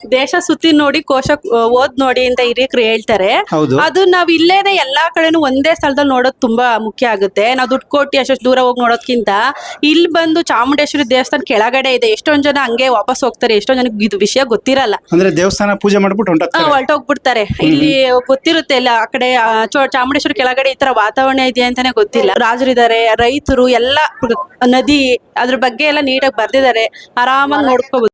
ದೇಶ ಸುತ್ತಿ ನೋಡಿ ಕೋಶ ಓದ್ ನೋಡಿ ಅಂತ ಹಿರಿಯರು ಹೇಳ್ತಾರೆ. ಹೌದು. ಅದು ನಾವ್ ಇಲ್ಲೇನೆ ಎಲ್ಲಾ ಕಡೆನೂ ಒಂದೇ ಸ್ಥಳದಲ್ಲಿ ನೋಡೋದು ತುಂಬಾ ಮುಖ್ಯ ಆಗುತ್ತೆ. ನಾವು ದುಡ್ಡು ಕೊಟ್ಟು ಅಷ್ಟು ದೂರ ಹೋಗಿ ನೋಡೋದ್ಕಿಂತ ಇಲ್ಲಿ ಬಂದು ಚಾಮುಂಡೇಶ್ವರಿ ದೇವಸ್ಥಾನ ಕೆಳಗಡೆ ಇದೆ. ಎಷ್ಟೊಂದ್ ಜನ ಹಂಗೆ ವಾಪಸ್ ಹೋಗ್ತಾರೆ, ಎಷ್ಟೊಂದ್ ಜನಕ್ಕೆ ಇದು ವಿಷಯ ಗೊತ್ತಿರಲ್ಲ. ಅಂದ್ರೆ ದೇವಸ್ಥಾನ ಪೂಜೆ ಮಾಡ್ಬಿಟ್ಟು ಹೊರಟೋಗ್ಬಿಡ್ತಾರೆ. ಇಲ್ಲಿ ಗೊತ್ತಿರುತ್ತೆ ಇಲ್ಲ ಆ ಕಡೆ ಚಾಮುಂಡೇಶ್ವರಿ ಕೆಳಗಡೆ ಈ ತರ ವಾತಾವರಣ ಇದೆ ಅಂತಾನೆ ಗೊತ್ತಿಲ್ಲ. ರಾಜರಿದ್ದಾರೆ, ರೈತರು ಎಲ್ಲ, ನದಿ ಅದ್ರ ಬಗ್ಗೆ ಎಲ್ಲ ನೀಟಾಗಿ ಬರ್ದಿದ್ದಾರೆ. ಆರಾಮಾಗಿ ನೋಡ್ಕೋಬಹುದು.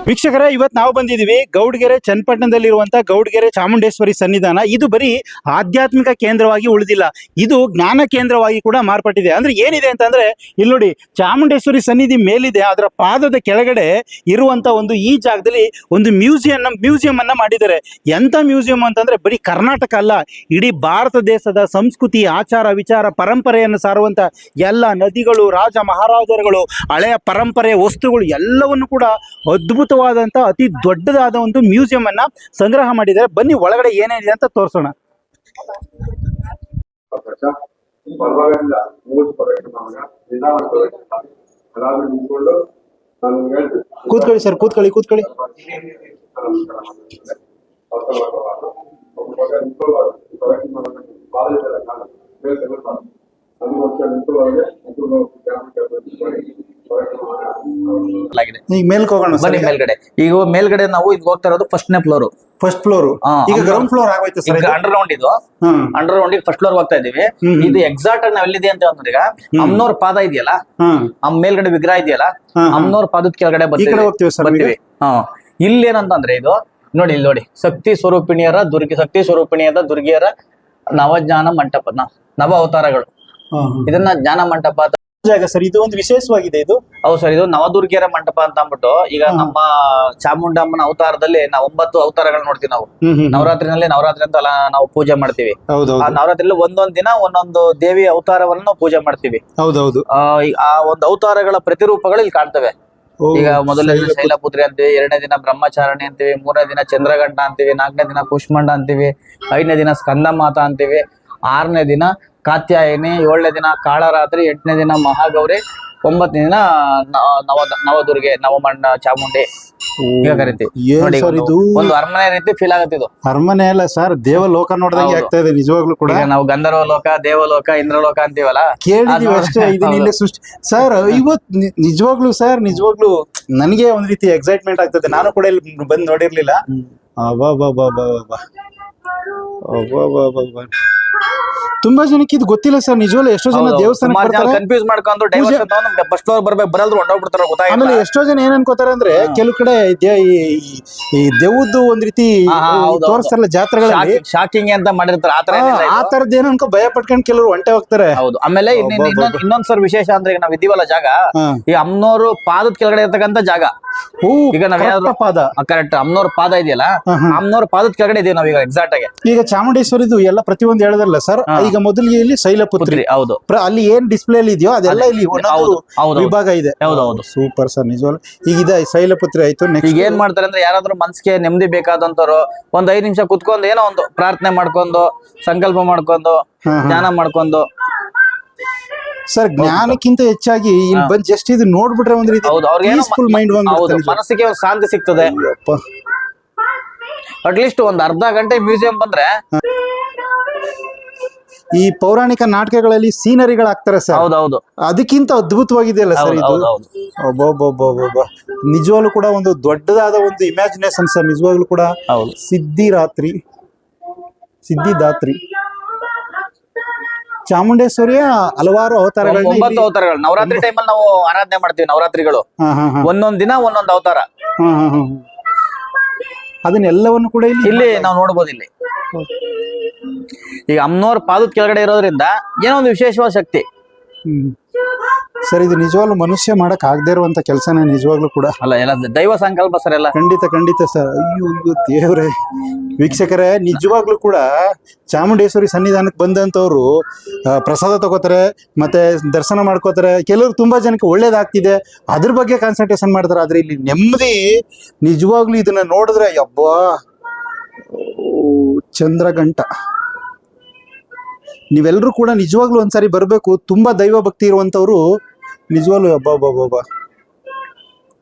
ವೀಕ್ಷಕರೇ, ಇವತ್ತು ನಾವು ಬಂದಿದ್ದೀವಿ ಗೌಡ್ಗೆರೆ ಚನ್ನಪಟ್ಟಣದಲ್ಲಿರುವಂತಹ ಗೌಡ್ಗೆರೆ ಚಾಮುಂಡೇಶ್ವರಿ ಸನ್ನಿಧಾನ. ಇದು ಬರೀ ಆಧ್ಯಾತ್ಮಿಕ ಕೇಂದ್ರವಾಗಿ ಉಳಿದಿಲ್ಲ, ಇದು ಜ್ಞಾನ ಕೇಂದ್ರವಾಗಿ ಕೂಡ ಮಾರ್ಪಟ್ಟಿದೆ. ಅಂದ್ರೆ ಏನಿದೆ ಅಂತಂದ್ರೆ ಇಲ್ಲಿ ನೋಡಿ, ಚಾಮುಂಡೇಶ್ವರಿ ಸನ್ನಿಧಿ ಮೇಲಿದೆ, ಅದರ ಪಾದದ ಕೆಳಗಡೆ ಇರುವಂತ ಒಂದು ಈ ಜಾಗದಲ್ಲಿ ಒಂದು ಮ್ಯೂಸಿಯಂ ಅನ್ನ ಮಾಡಿದ್ದಾರೆ. ಎಂತ ಮ್ಯೂಸಿಯಂ ಅಂತಂದ್ರೆ ಬರೀ ಕರ್ನಾಟಕ ಅಲ್ಲ, ಇಡೀ ಭಾರತ ದೇಶದ ಸಂಸ್ಕೃತಿ, ಆಚಾರ ವಿಚಾರ, ಪರಂಪರೆಯನ್ನು ಸಾರುವಂತ ಎಲ್ಲ ನದಿಗಳು, ರಾಜ ಮಹಾರಾಜರುಗಳು, ಹಳೆಯ ಪರಂಪರೆ ವಸ್ತುಗಳು ಎಲ್ಲವನ್ನು ಕೂಡ ಅದ್ಭುತವಾದಂತ ಅತಿ ದೊಡ್ಡದಾದ ಒಂದು ಮ್ಯೂಸಿಯಂ ಅನ್ನ ಸಂಗ್ರಹ ಮಾಡಿದ್ದಾರೆ. ಬನ್ನಿ ಒಳಗಡೆ ಏನೇನಿದೆ ಅಂತ ತೋರಿಸೋಣ. ಕೂತ್ಕೊಳ್ಳಿ ಸರ್, ಕೂತ್ಕೊಳ್ಳಿ. ಈಗ ಮೇಲ್ಕ್ ಹೋಗೋಣ ಬನ್ನಿ ಮೇಲ್ಗಡೆ. ಈಗ ಮೇಲ್ಗಡೆ ನಾವು ಈಗ ಹೋಗ್ತಾ ಇರೋದು ಫಸ್ಟ್ ಫ್ಲೋರ್. ಈಗ ಗ್ರೌಂಡ್ ಫ್ಲೋರ್ ಆಗೋಯ್ತು ಸರ್. ಅಂಡರ್ ಗ್ರೌಂಡ್ ಇದು. ಅಂಡರ್ ಗ್ರೌಂಡ್ ಫಸ್ಟ್ ಫ್ಲೋರ್ ಹೋಗ್ತಾ ಇದೀವಿ. ಇದು ಎಕ್ಸಾಕ್ಟ್ ಆಗಿ ನಾವ್ ಎಲ್ಲಿದೆ ಅಂತ ಅಂದ್ರೆ ಈಗ ಅಮ್ಮನವ್ರ ಪಾದ ಇದೆಯಲ್ಲ, ಮೇಲ್ಗಡೆ ವಿಗ್ರಹ ಇದೆಯಲ್ಲ, ಅಮ್ಮನವ್ರ ಪಾದದ ಕೆಳಗಡೆ ಬರ್ತೀವಿ. ಇಲ್ಲಿ ಏನಂತಂದ್ರೆ ಇದು ನೋಡಿ, ಇಲ್ಲಿ ನೋಡಿ, ಶಕ್ತಿ ಸ್ವರೂಪಿಣಿಯರ ದುರ್ಗಿಯರ ನವಜ್ಞಾನ ಮಂಟಪ, ನವ ಅವತಾರಗಳು. ಇದನ್ನ ಜ್ಞಾನ ಮಂಟಪ ಜಾಗ ಸರ್. ಇದು ಒಂದು ವಿಶೇಷವಾಗಿದೆ. ಇದು ಹೌದು ಸರ್, ಇದು ನವದುರ್ಗಿಯರ ಮಂಟಪ ಅಂತ ಅಂದ್ಬಿಟ್ಟು, ಈಗ ನಮ್ಮ ಚಾಮುಂಡಮ್ಮನ ಅವತಾರದಲ್ಲಿ ನಾವು 9 ಅವತಾರಗಳು ನೋಡ್ತೀವಿ. ನಾವು ನವರಾತ್ರಿ ಅಂತ ನಾವು ಪೂಜೆ ಮಾಡ್ತೀವಿ. ಆ ನವರಾತ್ರಿಯಲ್ಲಿ ಒಂದೊಂದ್ ದಿನ ಒಂದೊಂದು ದೇವಿ ಅವತಾರವನ್ನು ನಾವು ಪೂಜೆ ಮಾಡ್ತೀವಿ. ಹೌದೌದು. ಆ ಒಂದು ಅವತಾರಗಳ ಪ್ರತಿರೂಪಗಳು ಇಲ್ಲಿ ಕಾಣ್ತವೆ. ಈಗ ಮೊದಲನೇ ದಿನ ಶೈಲಪುತ್ರಿ ಅಂತೀವಿ, 2ನೇ ದಿನ ಬ್ರಹ್ಮಚಾರಣಿ ಅಂತೀವಿ, 3ನೇ ದಿನ ಚಂದ್ರಗಂಟ ಅಂತೀವಿ, 4ನೇ ದಿನ ಕುಷ್ಮಂಡ ಅಂತೀವಿ, 5ನೇ ದಿನ ಸ್ಕಂದ ಮಾತಾ ಅಂತೀವಿ, 6ನೇ ದಿನ ಕಾತ್ಯಾಯಿನಿ, 7ನೇ ದಿನ ಕಾಳರಾತ್ರಿ, 8ನೇ ದಿನ ಮಹಾಗೌರಿ, 9ನೇ ದಿನ ನವದುರ್ಗೆ, ನವಮಣ್ಣ ಚಾಮುಂಡಿ ಈಗ ಕರಿತೀವಿ. ನೋಡಿ, ಒಂದು ಅರಮನೆ ರೀತಿ ಫೀಲ್ ಆಗುತ್ತೆ. ಇದು ಅರಮನೆ ಅಲ್ಲ ಸರ್, ದೇವಲೋಕ ನೋಡ್ದಂಗೆ ಆಗ್ತಾ ಇದೆ ನಿಜವಾಗ್ಲೂ ಕೂಡ. ನಾವು ಗಂಧರ್ವ ಲೋಕ, ದೇವಲೋಕ, ಇಂದ್ರಲೋಕ ಅಂತೀವಲ್ಲ, ಕೇಳಿದೀವಿ ಅಷ್ಟೇ. ಇದನ್ನ ಸೃಷ್ಟಿ ಸರ್. ಇವತ್ತು ನಿಜವಾಗ್ಲೂ ನನಗೆ ಒಂದ್ ರೀತಿ ಎಕ್ಸೈಟ್ಮೆಂಟ್ ಆಗ್ತದೆ. ನಾನು ಕೂಡ ಇಲ್ಲಿ ಬಂದು ನೋಡಿರ್ಲಿಲ್ಲ. ತುಂಬಾ ಜನಕ್ಕೆ ಇದು ಗೊತ್ತಿಲ್ಲ ಸರ್. ನಿಜವಲ್ಲ ಎಷ್ಟೋ ಜನ ದೇವಸ್ಥಾನ ಕನ್ಫ್ಯೂಸ್ ಮಾಡ್ಕೊಂಡು ಫಸ್ಟ್ ಫ್ಲೋರ್ ಬರ್ಬೇಕು ಬರಲ್ರು ಹೊಂಟೋಗ್ಬಿಡ್ತಾರೆ. ಆಮೇಲೆ ಎಷ್ಟೋ ಜನ ಏನ್ ಅನ್ಕೋತಾರೆ ಅಂದ್ರೆ, ಕೆಲವು ಕಡೆ ಈ ದೇವದ್ದು ಒಂದ್ ರೀತಿ ತೋರಿಸ್ತಾರಲ್ಲ ಜಾತ್ರೆಗಳಲ್ಲಿ, ಶಾಕಿಂಗ್ ಅಂತ ಮಾಡಿರ್ತಾರೆ. ಆ ತರದ್ ಏನ್ ಅನ್ಕೋ ಭಯ ಪಟ್ಕೊಂಡು ಕೆಲವರು ಹೊಂಟೆ ಹೋಗ್ತಾರೆ. ಹೌದು. ಆಮೇಲೆ ಇನ್ನೊಂದ್ ಸರ್ ವಿಶೇಷ ಅಂದ್ರೆ, ಈಗ ನಾವ್ ಇದೀವಲ್ಲ ಜಾಗ, ಈ ಅಮ್ಮನವರು ಪಾದದ ಕೆಳಗಡೆ ಇರ್ತಕ್ಕಂಥ ಜಾಗ. ಈಗ ನಾವೇನಾದ್ರು ಪಾದ ಕರೆಕ್ಟ್ ಅಮ್ಮನವ್ರ ಪಾದ ಇದೆಯಲ್ಲ, ಅಮ್ಮನವ್ರ ಪಾದದ ಕೆಳಗಡೆ ಇದೀವಿ ನಾವೀಗ ಎಕ್ಸಾಕ್ಟ್ ಆಗಿ. ಈಗ ಚಾಮುಂಡೇಶ್ವರಿದು ಎಲ್ಲ ಪ್ರತಿಯೊಂದು ಹೇಳದಲ್ಲ ಸರ್. ಈಗ ಮೊದಲಿಗೆ ಇಲ್ಲಿ ಶೈಲಪುತ್ರಿ, ಹೌದು, ಅಲ್ಲಿ ಏನ್ ಡಿಸ್ಪ್ಲೇ ಇದೆಯೋ ಅದೆಲ್ಲ ಇಲ್ಲಿ ವಿಭಾಗ ಇದೆ. ಹೌದೌದು, ಸೂಪರ್ ಸರ್ ನಿಜವಾಗ್ಲು. ಈಗ ಇದೆ ಶೈಲಪುತ್ರಿ ಆಯ್ತು. ಈಗ ಏನ್ ಮಾಡ್ತಾರೆ ಅಂದ್ರೆ, ಯಾರಾದ್ರೂ ಮನ್ಸಿಗೆ ನೆಮ್ಮದಿ ಬೇಕಾದಂತವ್ರು 5 ನಿಮಿಷ ಕುತ್ಕೊಂಡು ಏನೋ ಒಂದು ಪ್ರಾರ್ಥನೆ ಮಾಡ್ಕೊಂಡು, ಸಂಕಲ್ಪ ಮಾಡ್ಕೊಂಡು, ಧ್ಯಾನ ಮಾಡ್ಕೊಂಡು. ಸರ್, ಜ್ಞಾನಕ್ಕಿಂತ ಹೆಚ್ಚಾಗಿ ಇಲ್ಲಿ ಬಂದು ಜಸ್ಟ್ ಇದು ನೋಡ್ಬಿಟ್ರೆ ಒಂದ್ ರೀತಿ ಪೀಸ್ಫುಲ್ ಮೈಂಡ್ ಮನಸ್ಸಿಗೆ ಒಂದು ಶಾಂತಿ ಸಿಗ್ತದೆ. ಅಟ್ಲೀಸ್ಟ್ ಒಂದ್ ಅರ್ಧ ಗಂಟೆ ಮ್ಯೂಸಿಯಂ ಬಂದ್ರೆ, ಈ ಪೌರಾಣಿಕ ನಾಟಕಗಳಲ್ಲಿ ಸೀನರಿಗಳಾಗ್ತಾರೆ ಸರ್. ಹೌದೌದು, ಅದಕ್ಕಿಂತ ಅದ್ಭುತವಾಗಿದೆಯಲ್ಲ ಸರ್ ಇದು. ನಿಜವಾಗ್ಲೂ ಕೂಡ ಒಂದು ದೊಡ್ಡದಾದ ಒಂದು ಇಮ್ಯಾಜಿನೇಷನ್ ಸರ್. ನಿಜವಾಗ್ಲೂ ಕೂಡ ಸಿದ್ಧಿದಾತ್ರಿ ಚಾಮುಂಡೇಶ್ವರಿಯ ಹಲವಾರು ಅವತಾರಗಳು, 9 ಅವತಾರಗಳು. ನವರಾತ್ರಿ ಟೈಮಲ್ಲಿ ನಾವು ಆರಾಧನೆ ಮಾಡ್ತೀವಿ. ನವರಾತ್ರಿಗಳು ಒಂದೊಂದ್ ದಿನ ಒಂದೊಂದು ಅವತಾರ. ಅದನ್ನೆಲ್ಲವನ್ನು ಕೂಡ ಇಲ್ಲಿ ನಾವು ನೋಡ್ಬೋದು. ಇಲ್ಲಿ ಈಗ ಅಮ್ಮನವ್ರ ಪಾದದ ಕೆಳಗಡೆ ಇರೋದ್ರಿಂದ ಏನೋ ಒಂದು ವಿಶೇಷವಾದ ಶಕ್ತಿ. ಸರ್, ಇದು ನಿಜವಾಗ್ಲೂ ಮನುಷ್ಯ ಮಾಡಕ್ ಆಗದೆ ಇರುವಂತ ಕೆಲಸನೇ ನಿಜವಾಗ್ಲೂ ಕೂಡ. ಅಲ್ಲ, ಎಲ್ಲ ದೈವ ಸಂಕಲ್ಪ ಸರ್. ಎಲ್ಲ ಖಂಡಿತ ಸರ್. ಅಯ್ಯೋ ದೇವ್ರೆ. ವೀಕ್ಷಕರೇ, ನಿಜವಾಗ್ಲೂ ಕೂಡ ಚಾಮುಂಡೇಶ್ವರಿ ಸನ್ನಿಧಾನಕ್ಕೆ ಬಂದಂತವ್ರು ಪ್ರಸಾದ ತಗೋತಾರೆ, ಮತ್ತೆ ದರ್ಶನ ಮಾಡ್ಕೋತಾರೆ. ಕೆಲವರು ತುಂಬಾ ಜನಕ್ಕೆ ಒಳ್ಳೇದಾಗ್ತಿದೆ, ಅದ್ರ ಬಗ್ಗೆ ಕಾನ್ಸಂಟ್ರೇಷನ್ ಮಾಡ್ತಾರೆ. ಆದ್ರೆ ಇಲ್ಲಿ ನೆಮ್ಮದಿ ನಿಜವಾಗ್ಲೂ ಇದನ್ನ ನೋಡಿದ್ರೆ ಚಂದ್ರಗಂಟ ನೀವೆಲ್ಲರೂ ಕೂಡ ನಿಜವಾಗ್ಲೂ ಒಂದ್ಸಾರಿ ಬರ್ಬೇಕು. ತುಂಬಾ ದೈವ ಭಕ್ತಿ ಇರುವಂತವ್ರು ನಿಜವಾಗ್ಲೂ ಅಬ್ಬಾ.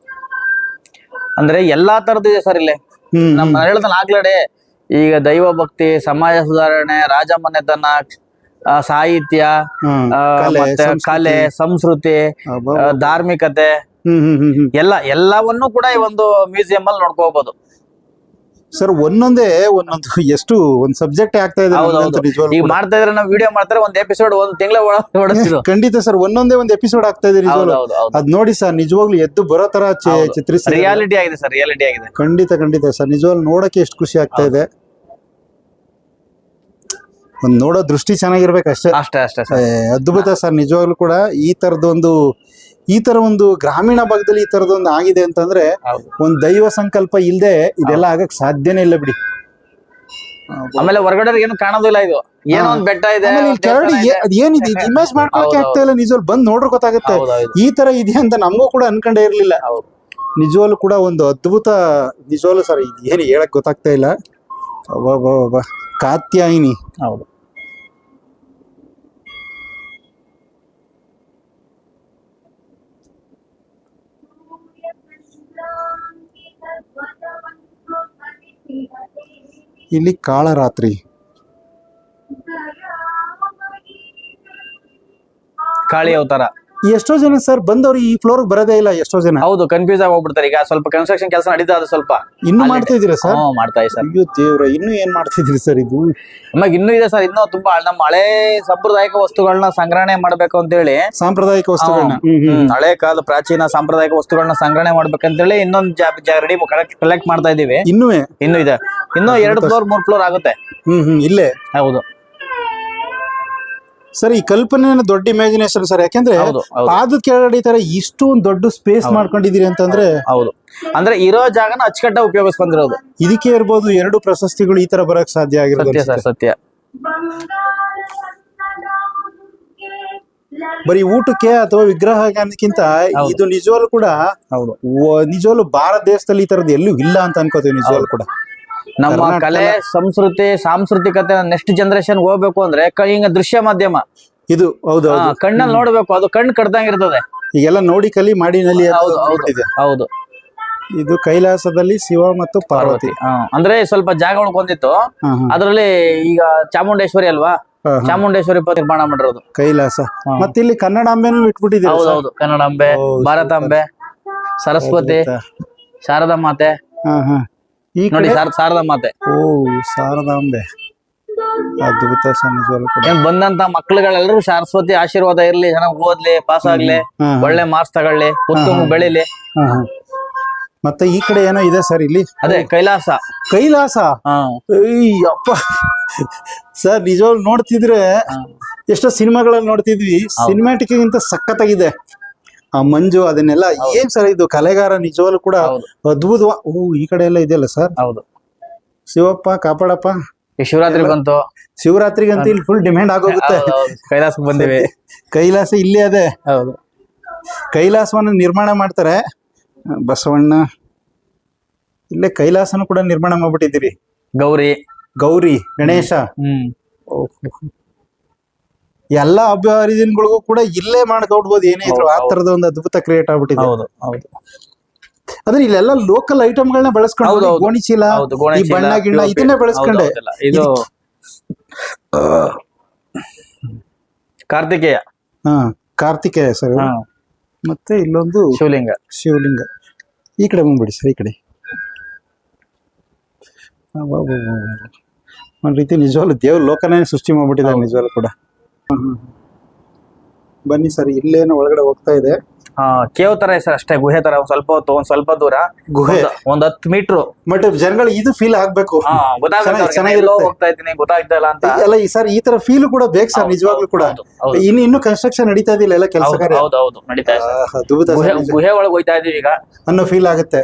ಅಂದ್ರೆ ಎಲ್ಲಾ ತರದ್ದು ಇದೆ ಸರ್ ಇಲ್ಲಿ. ನಮ್ಮ ಹೇಳ್ದಲ್ಲ ಆಗ್ಲಡೆ, ಈಗ ದೈವ ಭಕ್ತಿ, ಸಮಾಜ ಸುಧಾರಣೆ, ರಾಜಮನೆತನ, ಸಾಹಿತ್ಯ, ಮತ್ತೆ ಕಲೆ, ಸಂಸ್ಕೃತಿ, ಧಾರ್ಮಿಕತೆ, ಎಲ್ಲವನ್ನೂ ಕೂಡ ಈ ಒಂದು ಮ್ಯೂಸಿಯಂ ಅಲ್ಲಿ ನೋಡ್ಕೋಬಹುದು ಸರ್. ಒಂದೊಂದು ಎಷ್ಟು ಒಂದ್ ಸಬ್ಜೆಕ್ಟ್ ಆಗ್ತಾ ಇದೆ ಈಗ ಮಾಡ್ತಾ ಇದ್ರೆ ನಾವು ವಿಡಿಯೋ ಮಾಡ್ತಾರೆ, ಒಂದ್ ಎಪಿಸೋಡ್ ಒಂದ್ ತಿಂಗಳ ಖಂಡಿತ ಸರ್. ಒಂದೊಂದೇ ಒಂದ್ ಎಪಿಸೋಡ್ ಆಗ್ತಾ ಇದೆ ಅದ್ ನೋಡಿ ಸರ್. ನಿಜವಾಗ್ಲೂ ಎದ್ದು ಬರೋ ತರ ಚಿತ್ರಿಸಿ ರಿಯಾಲಿಟಿ ಆಗಿದೆ ಸರ್, ರಿಯಾಲಿಟಿ ಆಗಿದೆ. ಖಂಡಿತ ಸರ್. ನಿಜವಾಗ್ಲೂ ನೋಡಕ್ಕೆ ಎಷ್ಟು ಖುಷಿ ಆಗ್ತಾ ಇದೆ. ಒಂದ್ ನೋಡೋ ದೃಷ್ಟಿ ಚೆನ್ನಾಗಿರ್ಬೇಕು ಅಷ್ಟೇ. ಅದ್ಭುತ ಸರ್. ನಿಜವಾಗ್ಲೂ ಕೂಡ ಈ ತರ ಒಂದು ಗ್ರಾಮೀಣ ಭಾಗದಲ್ಲಿ ಈ ತರದೊಂದು ಆಗಿದೆ ಅಂತಂದ್ರೆ ಒಂದ್ ದೈವ ಸಂಕಲ್ಪ ಇಲ್ದೆ ಇದೆಲ್ಲ ಆಗಕ್ ಸಾಧ್ಯನೇ ಇಲ್ಲ ಬಿಡಿ. ಆಮೇಲೆ ಹೊರಗಡೆ ಏನು ಕಾಣೋದಿಲ್ಲ, ಇದು ಏನೋ ಒಂದ್ ಬೆಟ್ಟ ಇದೆ, ಏನಿದೆ ಇಮೇಜ್ ಮಾಡ್ಕೊಳಕ್ಕೆ ಆಗ್ತಾ ಇಲ್ಲ. ನಿಜವಾಗ್ಲೂ ಬಂದ್ ನೋಡ್ರೆ ಗೊತ್ತಾಗುತ್ತೆ ಈ ತರ ಇದೆ ಅಂತ. ನಮಗೂ ಕೂಡ ಅನ್ಕೊಂಡೇ ಇರ್ಲಿಲ್ಲ. ನಿಜವಾಗ್ಲೂ ಕೂಡ ಒಂದು ಅದ್ಭುತ. ನಿಜವಾಗ್ಲೂ ಸರ್ ಏನು ಹೇಳಕ್ ಗೊತ್ತಾಗ್ತಾ ಇಲ್ಲ. ಕಾತ್ಯಾಯಿನಿ. ಹೌದು. ಇಲ್ಲಿ ಕಾಳರಾತ್ರಿ. ಕಾಳಿ ಅವತಾರ. ಎಷ್ಟೋ ಜನ ಸರ್ ಬಂದವ್ರು ಈ ಫ್ಲೋರ್ ಬರೋದೇ ಇಲ್ಲ. ಎಷ್ಟೋ ಜನ ಹೌದು ಕನ್ಫ್ಯೂಸ್ ಆಗಿ ಹೋಗ್ಬಿಡ್ತಾರೆ. ಈಗ ಸ್ವಲ್ಪ ಕನ್ಸ್ಟ್ರಕ್ಷನ್ ಕೆಲಸ ನಡೀತಾ ಇದೆ, ಸ್ವಲ್ಪ ಇನ್ನು ಮಾಡ್ತಾ ಇದೀರಾ ಸರ್? ಮಾಡ್ತಾ ಇದೆ ಸರ್. ಅಯ್ಯೋ ದೇವ್ರ, ಇನ್ನು ಏನ್ ಮಾಡ್ತಿದ್ರಿ ಸರ್? ಇದು ನಮಗೆ ಇನ್ನೂ ಇದೆ ಸರ್. ಇನ್ನೂ ತುಂಬಾ ನಮ್ಮ ಹಳೆ ಸಾಂಪ್ರದಾಯಿಕ ವಸ್ತುಗಳನ್ನ ಸಂಗ್ರಹಣೆ ಮಾಡ್ಬೇಕು ಅಂತ ಹೇಳಿ, ಸಾಂಪ್ರದಾಯಿಕ ವಸ್ತುಗಳನ್ನ, ಹಳೆ ಕಾಲ ಪ್ರಾಚೀನ ಸಾಂಪ್ರದಾಯಿಕ ವಸ್ತುಗಳನ್ನ ಸಂಗ್ರಹಣೆ ಮಾಡ್ಬೇಕಂತ ಹೇಳಿ ಇನ್ನೊಂದು ರೆಡಿ ಕಲೆಕ್ಟ್ ಮಾಡ್ತಾ ಇದೀವಿ. ಇನ್ನೂ ಇದೆ. ಇನ್ನೂ 2 ಫ್ಲೋರ್ 3 ಫ್ಲೋರ್ ಆಗುತ್ತೆ. ಇಲ್ಲೇ. ಹೌದು ಸರ್. ಈ ಕಲ್ಪನೆ ದೊಡ್ಡ ಇಮ್ಯಾಜಿನೇಷನ್ ಸರ್. ಯಾಕೆಂದ್ರೆ ಪಾದದ ಕೆಳಗಡೆ ಈ ತರ ಇಷ್ಟೊಂದು ದೊಡ್ಡ ಸ್ಪೇಸ್ ಮಾಡ್ಕೊಂಡಿದೀರಿ ಅಂತಂದ್ರೆ. ಹೌದು. ಅಂದ್ರೆ ಇರೋ ಜಾಗನ ಅಚ್ಚುಕಟ್ಟಾಗಿ ಉಪಯೋಗಿಸ್ಕೊಂಡಿರೋದು. ಇದಕ್ಕೆ ಇರ್ಬೋದು 2 ಪ್ರಶಸ್ತಿಗಳು ಈ ತರ ಬರಕ್ ಸಾಧ್ಯ ಆಗಿರೋದು. ಸತ್ಯ. ಬರೀ ಊಟಕ್ಕೆ ಅಥವಾ ವಿಗ್ರಹಕ್ಕಿಂತ ಇದು ನಿಜವಾಗ್ಲೂ ಕೂಡ ನಿಜವಾಗ್ಲೂ ಭಾರತ ದೇಶದಲ್ಲಿ ಈ ತರದ್ದು ಎಲ್ಲೂ ಇಲ್ಲ ಅಂತ ಅನ್ಕೋತೀವಿ. ನಿಜವಾಗ್ಲೂ ಕೂಡ ನಮ್ಮ ಕಲೆ, ಸಂಸ್ಕೃತಿ, ಸಾಂಸ್ಕೃತಿಕತೆ ನೆಕ್ಸ್ಟ್ ಜನರೇಷನ್ ಹೋಗ್ಬೇಕು ಅಂದ್ರೆ ಹಿಂಗ ದೃಶ್ಯ ಮಾಧ್ಯಮ ಇದು. ಹೌದು. ಕಣ್ಣಲ್ಲಿ ನೋಡ್ಬೇಕು, ಅದು ಕಣ್ಣು ಕಡ್ದಂಗಿರ್ತದೆ. ಈಗೆಲ್ಲ ನೋಡಿ ಕಲಿ ಮಾಡಿ ನಲಿ. ಹೌದು. ಇದು ಕೈಲಾಸದಲ್ಲಿ ಶಿವ ಮತ್ತು ಪಾರ್ವತಿ. ಅಂದ್ರೆ ಸ್ವಲ್ಪ ಜಾಗ ಉಳ್ಕೊಂಡಿತ್ತು ಅದ್ರಲ್ಲಿ. ಈಗ ಚಾಮುಂಡೇಶ್ವರಿ ಅಲ್ವಾ, ಚಾಮುಂಡೇಶ್ವರಿ ನಿರ್ಮಾಣ ಮಾಡಿರೋದು ಕೈಲಾಸ. ಮತ್ತೆ ಇಲ್ಲಿ ಕನ್ನಡಾಂಬೆನೂ ಇಟ್ಬಿಟ್ಟಿದ್ದೀವಿ. ಹೌದು. ಕನ್ನಡಾಂಬೆ, ಭಾರತಾಂಬೆ, ಸರಸ್ವತಿ, ಶಾರದಾ ಮಾತೆ. ನೋಡಿ ಶಾರದಾ ಮಾತೆ. ಶಾರದಾಂಬೆ ಅದ್ಭುತ. ಬಂದಂತ ಮಕ್ಳುಗಳೆಲ್ಲರೂ ಸರಸ್ವತಿ ಆಶೀರ್ವಾದ ಇರ್ಲಿ, ಚೆನ್ನಾಗಿ ಓದ್ಲಿ, ಪಾಸ್ ಆಗ್ಲಿ, ಒಳ್ಳೆ ಮಾರ್ಕ್ಸ್ ತಗೊಳ್ಳಿ, ಉತ್ತಮ ಬೆಳಿಲಿ. ಮತ್ತೆ ಈ ಕಡೆ ಏನೋ ಇದೆ ಸರ್ ಇಲ್ಲಿ. ಅದೇ ಕೈಲಾಸ. ಅಪ್ಪ ಸರ್, ನಿಜವಾಗ್ಲೂ ನೋಡ್ತಿದ್ರೆ ಎಷ್ಟೋ ಸಿನಿಮಾಗಳಲ್ಲಿ ನೋಡ್ತಿದ್ವಿ, ಸಿನಿಮ್ಯಾಟಿಕ್ ಗಿಂತ ಸಖತ್ತಾಗಿದೆ ಆ ಮಂಜು ಅದನ್ನೆಲ್ಲ. ಏನ್ ಸರ್ ಇದು ಕಲೆಗಾರ ನಿಜವಾಗ್ಲೂ ಕೂಡ ಅದ್ಭುತ. ಈ ಕಡೆ ಎಲ್ಲ ಇದೆಯಲ್ಲ ಸರ್. ಹೌದು. ಶಿವಪ್ಪ ಕಾಪಾಡಪ್ಪ. ಶಿವರಾತ್ರಿ ಬಂತು. ಶಿವರಾತ್ರಿಗಂತ ಇಲ್ಲಿ ಫುಲ್ ಡಿಮ್ಯಾಂಡ್ ಆಗೋಗುತ್ತೆ. ಕೈಲಾಸಕ್ಕೆ ಬಂದಿವಿ. ಕೈಲಾಸ ಇಲ್ಲೇ ಅದೇ. ಹೌದು. ಕೈಲಾಸವನ್ನು ನಿರ್ಮಾಣ ಮಾಡ್ತಾರೆ ಬಸವಣ್ಣ. ಇಲ್ಲೇ ಕೈಲಾಸನು ಕೂಡ ನಿರ್ಮಾಣ ಮಾಡ್ಬಿಟ್ಟಿದ್ದೀರಿ. ಗೌರಿ ಗಣೇಶ. ಎಲ್ಲಾ ಹಬ್ಬ ಹರಿದಿನಗಳಿಗೂ ಕೂಡ ಇಲ್ಲೇ ಮಾಡ್ಕೊಡ್ಬೋದು ಏನೇ ಇದ್ರು. ಆ ತರದ ಒಂದು ಅದ್ಭುತ ಕ್ರಿಯೇಟ್ ಆಗ್ಬಿಟ್ಟಿದೆ. ಅಂದ್ರೆ ಇಲ್ಲೆಲ್ಲ ಲೋಕಲ್ ಐಟಮ್ಗಳನ್ನ ಬೆಳೆಸ್ಕೊಂಡು, ಗೋಣಿ ಚೀಲ, ಈ ಬಣ್ಣ ಗಿಣ್ಣ ಇದನ್ನೇ ಬೆಳೆಸ್ಕೊಂಡೆ. ಇದು ಕಾರ್ತಿಕೇಯ. ಕಾರ್ತಿಕೇಯ ಸರ್. ಮತ್ತೆ ಇಲ್ಲೊಂದು ಶಿವಲಿಂಗ. ಈ ಕಡೆ ಬಂದ್ಬಿಡಿ ಸರ್. ಈ ಕಡೆ ಒಂದ್ ರೀತಿ ನಿಜವಾಗ್ಲೂ ದೇವ್ರ ಲೋಕನೇ ಸೃಷ್ಟಿ ಮಾಡ್ಬಿಟ್ಟಿದ್ದಾರೆ ನಿಜವಾಗ್ಲೂ ಕೂಡ. ಬನ್ನಿ ಸರ್, ಇಲ್ಲೇನೋ ಒಳಗಡೆ ಹೋಗ್ತಾ ಇದೆ. ಕೇವ್ ತರ ಸರ್, ಅಷ್ಟೇ ಗುಹೆ ತರ. ಒಂದ್ ಸ್ವಲ್ಪ ದೂರ ಗುಹೆ, 10 ಮೀಟರ್. ಬಟ್ ಜನಗಳು ಇದು ಫೀಲ್ ಆಗ್ಬೇಕು. ಹೋಗ್ತಾ ಇದ್ದೀನಿ ಗೊತ್ತಾಗ್ತಾ ಇಲ್ಲ ಅಂತ. ಅಲ್ಲ ಈ ಸರ್, ಈ ತರ ಫೀಲ್ ಕೂಡ ಬೇಕು ಸರ್ ನಿಜವಾಗ್ಲೂ ಕೂಡ. ಇನ್ನು ಕನ್ಸ್ಟ್ರಕ್ಷನ್ ನಡೀತಾ ಇದಿಲ್ಲ ಎಲ್ಲ ಕೆಲಸ ಕಾರ್ಯ. ಗುಹೆ ಒಳಗೆ ಹೋಗ್ತಾ ಇದೀವಿ ಈಗ ಅನ್ನೋ ಫೀಲ್ ಆಗುತ್ತೆ.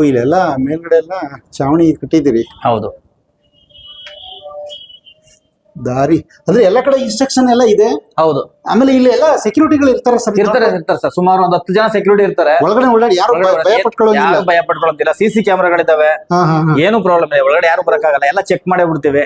ಇಲ್ಲೆಲ್ಲ ಮೇಲ್ಗಡೆ ಎಲ್ಲ ಚಾವಣಿ ಕಟ್ಟಿದಿರಿ. ಹೌದು. ದಾರಿ ಅಂದ್ರೆ ಎಲ್ಲ ಕಡೆ ಇನ್ಸ್ಟ್ರಕ್ಷನ್ ಎಲ್ಲ ಇದೆ. ಹೌದು. ಆಮೇಲೆ ಇಲ್ಲಿ ಎಲ್ಲ ಸೆಕ್ಯೂರಿಟಿಗಳು ಇರ್ತಾರೆ ಸರ್. ಇರ್ತಾರೆ ಸರ್. ಸುಮಾರು ಒಂದು 10 ಜನ ಸೆಕ್ಯೂರಿಟಿ ಇರ್ತಾರೆ. ಒಳಗಡೆ ಓಡಾಡಿ ಯಾರು ಭಯ ಪಟ್ಕೊಳ್ಳೋದಿಲ್ಲ. ಕ್ಯಾಮ್ರಾಗಳಿದಾವೆ. CC ಕ್ಯಾಮ್ರಾಗಳಿದಾವೆ. ಏನು ಪ್ರಾಬ್ಲಮ್ ಇಲ್ಲ. ಒಳಗಡೆ ಯಾರು ಬರಕ್ಕಾಗಲ್ಲ. ಎಲ್ಲ ಚೆಕ್ ಮಾಡೇ ಬಿಡ್ತೀವಿ.